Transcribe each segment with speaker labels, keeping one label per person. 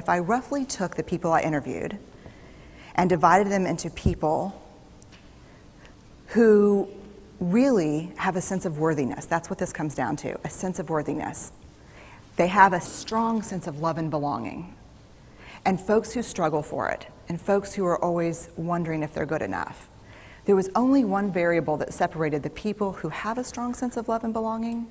Speaker 1: if I roughly took the people I interviewed and divided them into people who really have a sense of worthiness, that's what this comes down to, a sense of worthiness. They have a strong sense of love and belonging. And folks who struggle for it, and folks who are always wondering if they're good enough. There was only one variable that separated the people who have a strong sense of love and belonging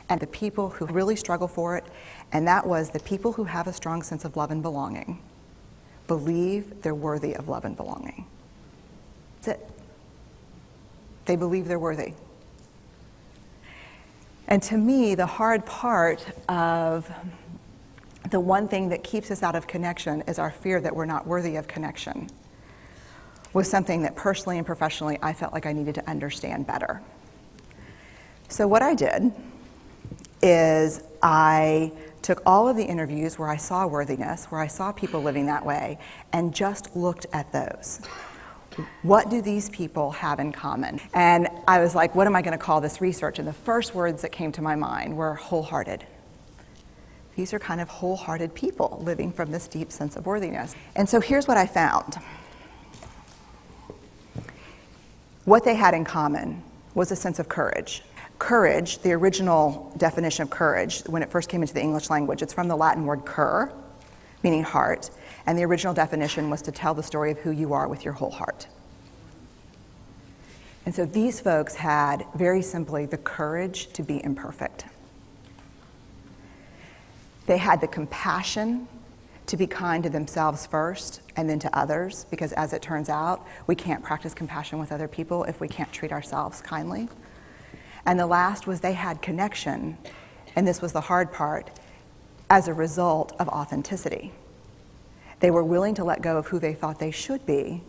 Speaker 1: and the people who really struggle for it, and that was the people who have a strong sense of love and belonging believe they're worthy of love and belonging. That's it. They believe they're worthy. And to me, the hard part of the one thing that keeps us out of connection is our fear that we're not worthy of connection, was something that personally and professionally I felt like I needed to understand better. So what I did is I took all of the interviews where I saw worthiness, where I saw people living that way, and just looked at those. What do these people have in common? And I was like, what am I going to call this research? And the first words that came to my mind were wholehearted. These are kind of wholehearted people living from this deep sense of worthiness. And so here's what I found. What they had in common was a sense of courage. Courage, the original definition of courage, when it first came into the English language, it's from the Latin word cur, meaning heart, and the original definition was to tell the story of who you are with your whole heart. And so these folks had, very simply, the courage to be imperfect. They had the compassion to be kind to themselves first and then to others, because as it turns out, we can't practice compassion with other people if we can't treat ourselves kindly. And the last was they had connection, and this was the hard part, as a result of authenticity. They were willing to let go of who they thought they should be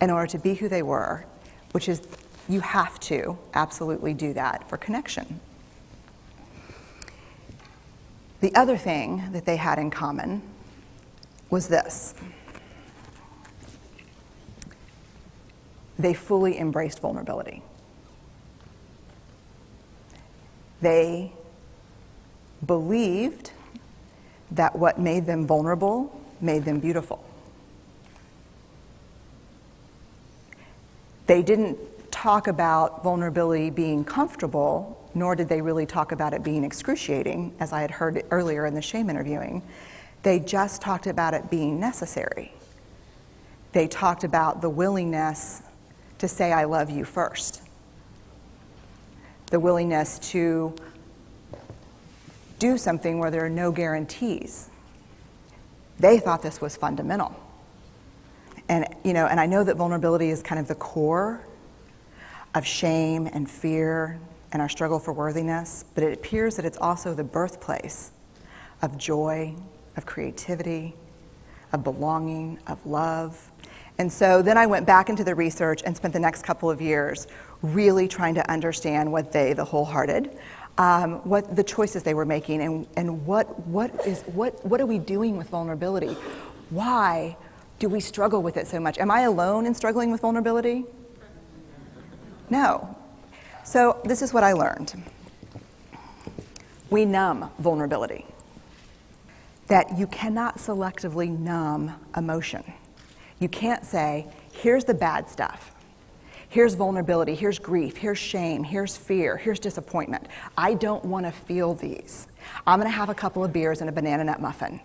Speaker 1: in order to be who they were, which is, you have to absolutely do that for connection. The other thing that they had in common was this. They fully embraced vulnerability. They believed that what made them vulnerable made them beautiful. They didn't talk about vulnerability being comfortable, nor did they really talk about it being excruciating, as I had heard earlier in the shame interviewing. They just talked about it being necessary. They talked about the willingness to say, I love you first. The willingness to do something where there are no guarantees. They thought this was fundamental. And I know that vulnerability is kind of the core of shame and fear and our struggle for worthiness, but it appears that it's also the birthplace of joy, of creativity, of belonging, of love. And so then I went back into the research and spent the next couple of years really trying to understand what the wholehearted, what the choices they were making, and what are we doing with vulnerability? Why do we struggle with it so much? Am I alone in struggling with vulnerability? No. So this is what I learned. We numb vulnerability. That you cannot selectively numb emotion. You can't say, here's the bad stuff. Here's vulnerability, here's grief, here's shame, here's fear, here's disappointment. I don't want to feel these. I'm going to have a couple of beers and a banana nut muffin.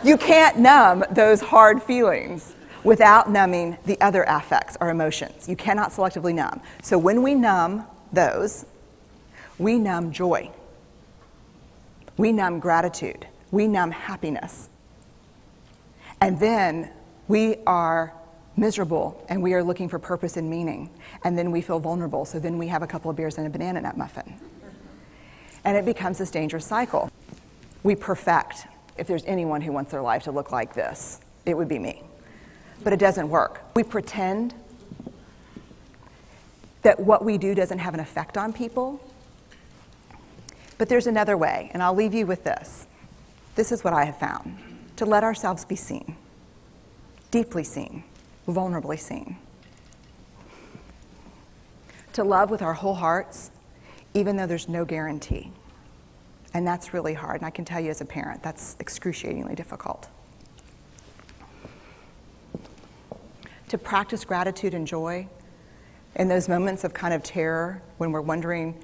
Speaker 1: You can't numb those hard feelings without numbing the other affects or emotions. You cannot selectively numb. So when we numb those, we numb joy. We numb gratitude. We numb happiness. And then we are miserable and we are looking for purpose and meaning. And then we feel vulnerable. So then we have a couple of beers and a banana nut muffin. And it becomes this dangerous cycle. We perfect. If there's anyone who wants their life to look like this, it would be me. But it doesn't work. We pretend that what we do doesn't have an effect on people. But there's another way, and I'll leave you with this. This is what I have found. To let ourselves be seen. Deeply seen. Vulnerably seen. To love with our whole hearts, even though there's no guarantee And that's really hard. And I can tell you as a parent, that's excruciatingly difficult. To practice gratitude and joy in those moments of kind of terror when we're wondering,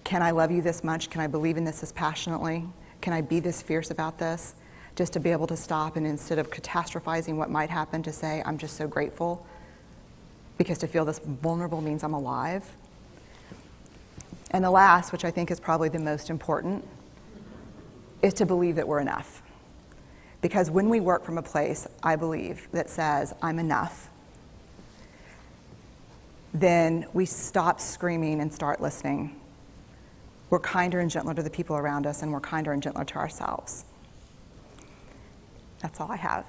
Speaker 1: can I love you this much? Can I believe in this passionately? Can I be this fierce about this? Just to be able to stop and instead of catastrophizing what might happen, to say, I'm just so grateful. Because to feel this vulnerable means I'm alive. And the last, which I think is probably the most important, is to believe that we're enough. Because when we work from a place, I believe, that says, I'm enough, then we stop screaming and start listening. We're kinder and gentler to the people around us, and we're kinder and gentler to ourselves. That's all I have.